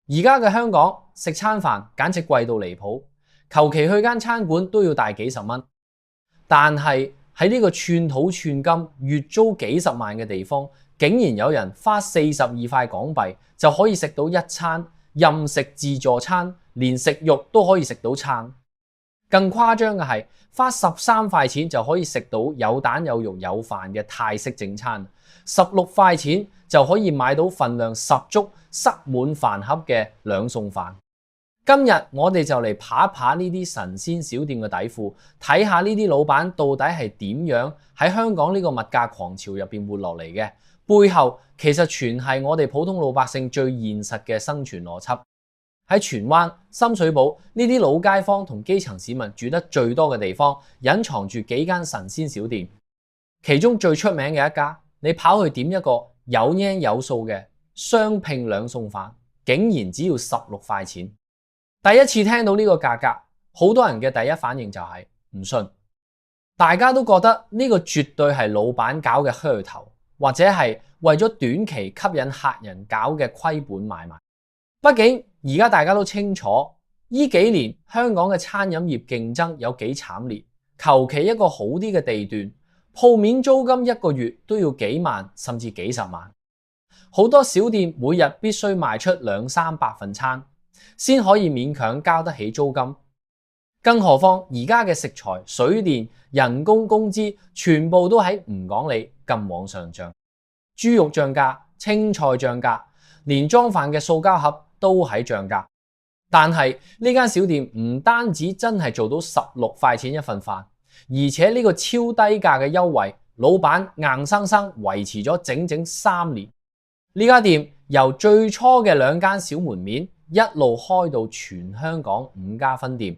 而家嘅香港食餐飯簡直貴到離譜，求其去間餐館都要大幾十蚊。但係喺呢個寸土寸金、月租幾十萬嘅地方，竟然有人花42塊港幣就可以食到一餐任食自助餐，連食肉都可以食到撐。更誇張嘅係，花13塊錢就可以食到有蛋有肉有飯嘅泰式正餐，16塊錢就可以買到份量十足、塞滿飯盒嘅兩餸飯。今日我哋就嚟扒一扒呢啲神仙小店嘅底褲，睇下呢啲老闆到底係點樣喺香港呢個物價狂潮入邊活落嚟嘅，背後其實全係我哋普通老百姓最現實嘅生存邏輯。喺荃灣、深水埗呢啲老街坊同基層市民住得最多嘅地方，隱藏住幾間神仙小店。其中最出名嘅一家，你跑去點一個有靚有數嘅雙拼兩餸飯，竟然只要16塊錢。第一次聽到呢個價格，好多人嘅第一反應就係唔信。大家都覺得呢個絕對係老闆搞嘅噱頭，或者係為咗短期吸引客人搞嘅虧本買賣。畢竟而家大家都清楚，呢幾年香港嘅餐飲業競爭有幾慘烈，求其一個好啲嘅地段，鋪面租金一個月都要幾萬甚至幾十萬。好多小店每日必須賣出200-300份餐，先可以勉強交得起租金。更何況而家嘅食材、水電、人工、工資全部都喺唔講理咁往上漲，豬肉漲價、青菜漲價，連裝飯嘅塑膠盒都喺漲價。但係呢間小店唔單止真係做到16塊錢一份飯，而且呢個超低價嘅優惠，老闆硬生生維持咗整整3年。呢家店由最初嘅2間小門面，一路開到全香港5家分店。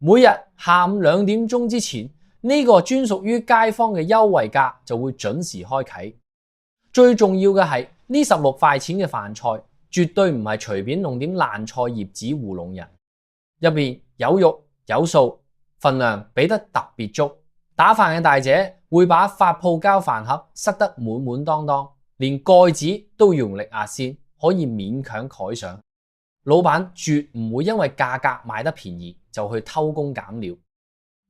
每日下午2點鐘之前，呢個專屬於街坊嘅優惠價就會準時開啟。最重要嘅係呢16塊錢嘅飯菜，絕對唔係隨便弄點爛菜葉子糊弄人，入邊有肉有素，份量俾得特別足。打飯嘅大姐會把發泡膠飯盒塞得滿滿當當，連蓋子都要用力壓先，可以勉強蓋上。老闆絕唔會因為價格賣得便宜就去偷工減料。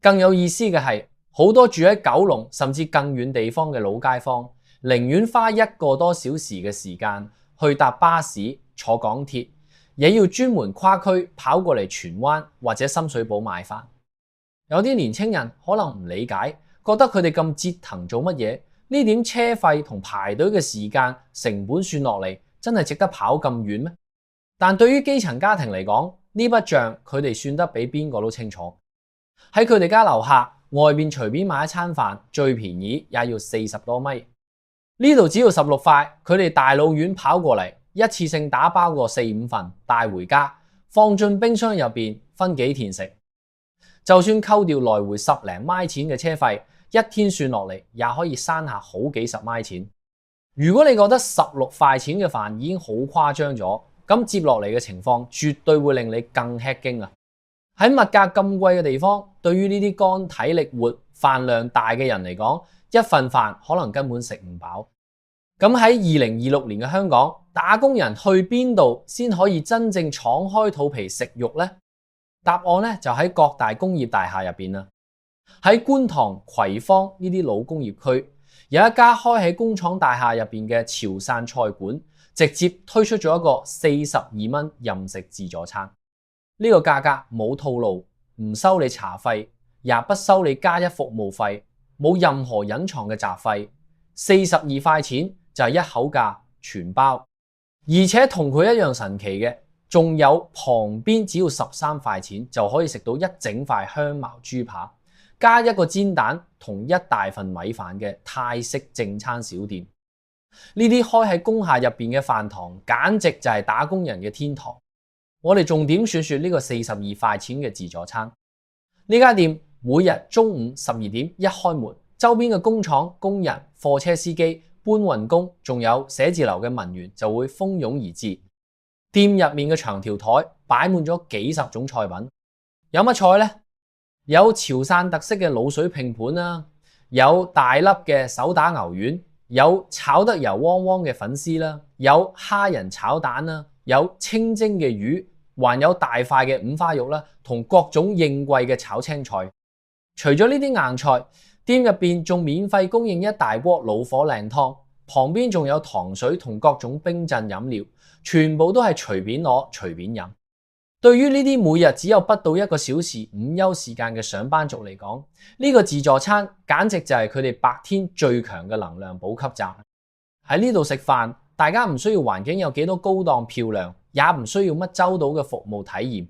更有意思嘅係，好多住喺九龍甚至更遠地方嘅老街坊，寧願花1個多小時嘅時間去搭巴士、坐港鐵，也要專門跨區跑過嚟荃灣或者深水埗買飯。有啲年青人可能唔理解，覺得佢哋咁折騰做乜嘢？呢點車費同排隊嘅時間成本算落嚟，真係值得跑咁遠咩？但對於基層家庭嚟講，呢筆賬佢哋算得比邊個都清楚。喺佢哋家樓下外面隨便買一餐飯，最便宜也要40多米。呢度只要16塊，佢哋大老遠跑過嚟，一次性打包個4-5份帶回家，放進冰箱入邊分幾天食。就算扣掉來回10零米錢嘅車費，一天算落嚟也可以慳下好幾十米錢。如果你覺得16塊錢嘅飯已經好誇張咗，咁接落嚟嘅情況絕對會令你更吃驚啊！喺物價咁貴嘅地方，對於呢啲肝體力活、飯量大嘅人嚟講，一份飯可能根本食唔飽。咁喺2026年嘅香港，打工人去邊度先可以真正敞開肚皮食肉呢？答案咧就喺各大工業大廈入邊啦。喺觀塘、葵芳呢啲老工業區，有一家開喺工廠大廈入邊嘅潮汕菜館，直接推出咗一個42蚊任食自助餐。呢個價格冇套路，唔收你茶費，也不收你加一服務費，冇任何隱藏嘅雜費，42塊錢就係一口價全包。而且同佢一樣神奇嘅，仲有旁邊只要13塊錢就可以食到一整塊香茅豬扒，加一個煎蛋同一大份米飯嘅泰式正餐小店。呢啲開喺工廈入邊嘅飯堂，簡直就係打工人嘅天堂。我哋重點說說呢個42塊錢嘅自助餐。呢家店每日中午12點一開門，周邊嘅工廠工人、貨車司機、搬運工，仲有寫字樓嘅文員就會蜂擁而至。店入面嘅長條台擺滿咗幾十種菜品，有乜菜呢？有潮汕特色嘅滷水拼盤啦，有大粒嘅手打牛丸，有炒得油汪汪嘅粉絲啦，有蝦仁炒蛋啦，有清蒸嘅魚，還有大塊嘅五花肉啦，同各種應季嘅炒青菜。除咗呢啲硬菜，店入邊仲免費供應一大鍋老火靚湯，旁邊仲有糖水同各種冰鎮飲料，全部都係隨便攞隨便飲。對於呢啲每日只有不到1個小時午休時間嘅上班族嚟講，呢個自助餐簡直就係佢哋白天最強嘅能量補給站。喺呢度食飯，大家唔需要環境有幾多高檔漂亮，也唔需要乜周到嘅服務體驗，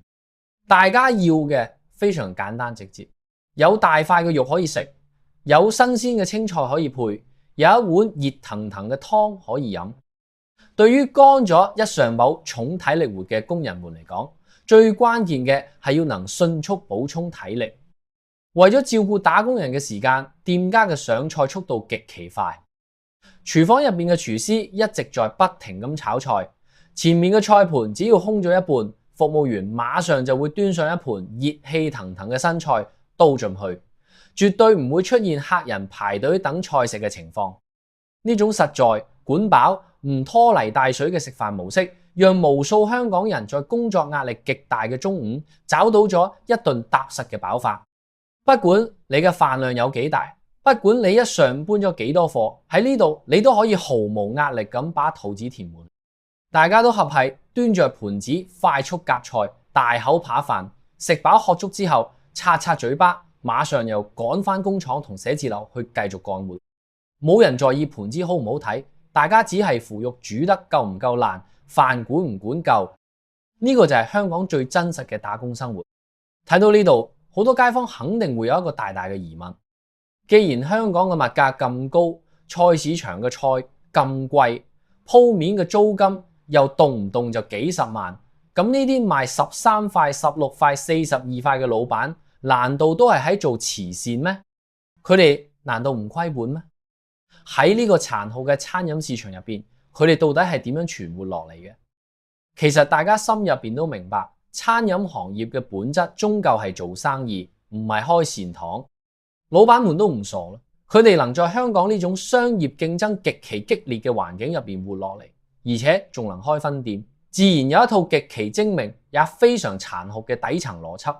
大家要嘅非常簡單直接，有大塊嘅肉可以食，有新鮮嘅青菜可以配，有一碗熱騰騰嘅湯可以飲。對於乾咗一上午重體力活嘅工人們嚟講，最關鍵嘅係要能迅速補充體力。為咗照顧打工人嘅時間，店家嘅上菜速度極其快。廚房入邊嘅廚師一直在不停咁炒菜，前面嘅菜盤只要空咗一半，服務員馬上就會端上一盤熱氣騰騰嘅新菜倒進去，絕對唔會出現客人排隊等菜食嘅情況。呢種實在、管飽、唔拖泥帶水嘅食飯模式，讓無數香港人在工作壓力極大嘅中午找到咗一頓踏實嘅飽飯。不管你嘅飯量有幾大，不管你一上搬咗幾多貨，喺呢度你都可以毫無壓力咁把肚子填滿。大家都合係端着盤子快速夾菜，大口扒飯，食飽喝足之後擦擦嘴巴，馬上又趕返工廠同寫字樓去繼續幹活。冇人在意盤子好唔好睇，大家只係扶肉煮得夠唔夠爛，飯管唔管夠。呢個就係香港最真實嘅打工生活。睇到呢度，好多街坊肯定會有一個大大嘅疑問。既然香港嘅物價咁高，菜市場嘅菜咁貴，鋪面嘅租金又動唔動就幾十萬，咁呢啲賣13塊、16塊、42塊嘅老闆，難道都係喺做慈善咩？佢哋難道唔虧本咩？喺呢個殘酷嘅餐飲市場入邊，佢哋到底係點樣存活落嚟嘅？其實大家心入邊都明白，餐飲行業嘅本質終究係做生意，唔係開善堂。老闆們都唔傻啦，佢哋能在香港呢種商業競爭極其激烈嘅環境入邊活落嚟，而且仲能開分店，自然有一套極其精明也非常殘酷嘅底層邏輯。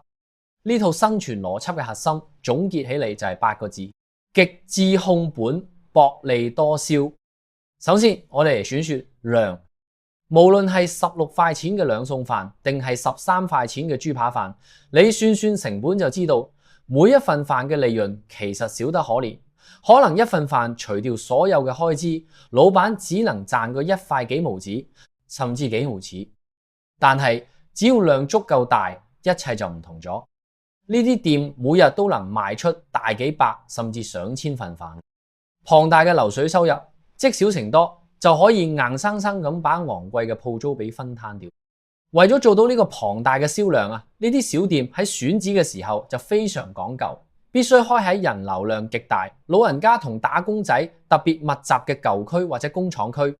呢套生存邏輯嘅核心總結起嚟就係8個字：極致控本，薄利多銷。首先，我哋嚟選說量，無論係16塊錢嘅兩餸飯，定係13塊錢嘅豬扒飯，你算算成本就知道。每一份飯嘅利潤其實少得可憐，可能一份飯除掉所有嘅開支，老闆只能賺個1塊幾毛子，甚至幾毫子。但係只要量足夠大，一切就唔同咗。呢啲店每日都能賣出大幾百甚至上千份飯，龐大嘅流水收入，積少成多，就可以硬生生咁把昂貴嘅鋪租俾分攤掉。為咗做到呢個龐大嘅銷量啊，呢啲小店喺選址嘅時候就非常講究，必須開喺人流量極大、老人家同打工仔特別密集嘅舊區或者工廠區。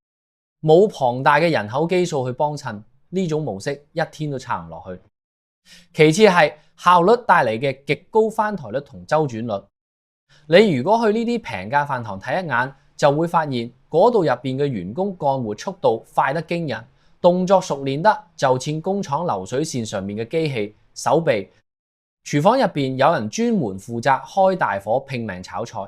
冇龐大嘅人口基數去幫襯，呢種模式一天都撐唔落去。其次係效率帶嚟嘅極高翻台率同周轉率。你如果去呢啲平價飯堂睇一眼，就會發現嗰度入邊嘅員工幹活速度快得驚人，動作熟練得就似工廠流水線上面嘅機器手臂。廚房入邊有人專門負責開大火拼命炒菜，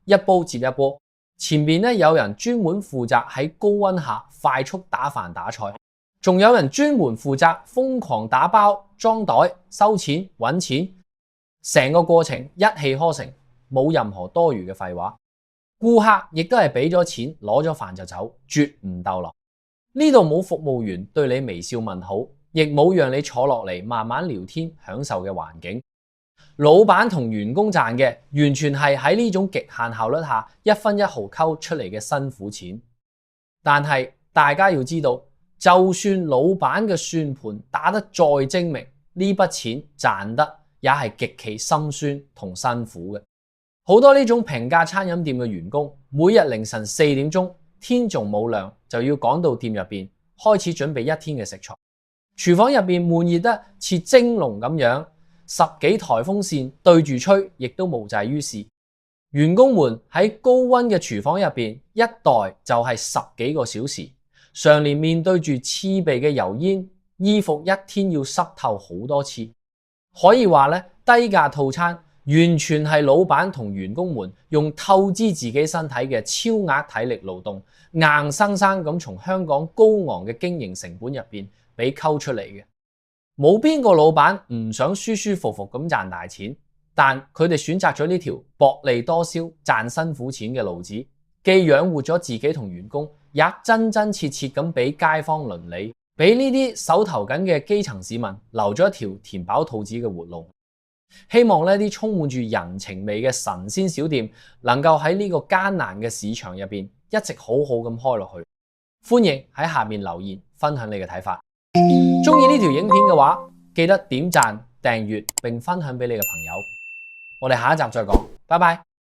一煲接一煲。前面咧有人專門負責喺高溫下快速打飯打菜，仲有人專門負責瘋狂打包裝袋收錢搵錢，成個過程一氣呵成，冇任何多餘嘅廢話。顧客亦都係俾咗錢攞咗飯就走，絕唔逗留。呢度冇服務員對你微笑問好，亦冇讓你坐落嚟慢慢聊天享受嘅環境。老闆同員工賺嘅完全係喺呢種極限效率下一分一毫溝出嚟嘅辛苦錢。但係大家要知道，就算老闆嘅算盤打得再精明，呢筆錢賺得也係極其心酸同辛苦嘅。好多呢種平價餐飲店嘅員工，每日凌晨4點鐘，天仲冇亮就要趕到店入邊開始準備一天嘅食材。廚房入邊悶熱得似蒸籠咁樣，10幾台風扇對住吹，亦都無濟於事。員工們喺高溫嘅廚房入邊一待就係10幾個小時，常年面對住刺鼻嘅油煙，衣服一天要濕透好多次。可以話咧，低價套餐完全係老闆同員工們用透支自己身體嘅超額體力勞動，硬生生咁從香港高昂嘅經營成本入邊俾溝出嚟嘅。冇邊個老闆唔想舒舒服服咁賺大錢，但佢哋選擇咗呢條薄利多銷、賺辛苦錢嘅路子，既養活咗自己同員工，也真真切切咁俾街坊鄰里，俾呢啲手頭緊嘅基層市民留咗一條填飽肚子嘅活路。希望呢啲充滿住人情味嘅神仙小店能夠喺呢個艱難嘅市場入邊一直好好咁開落去。歡迎喺下面留言分享你嘅睇法。中意呢條影片嘅話，記得點讚、訂閱並分享俾你嘅朋友。我哋下一集再講，拜拜。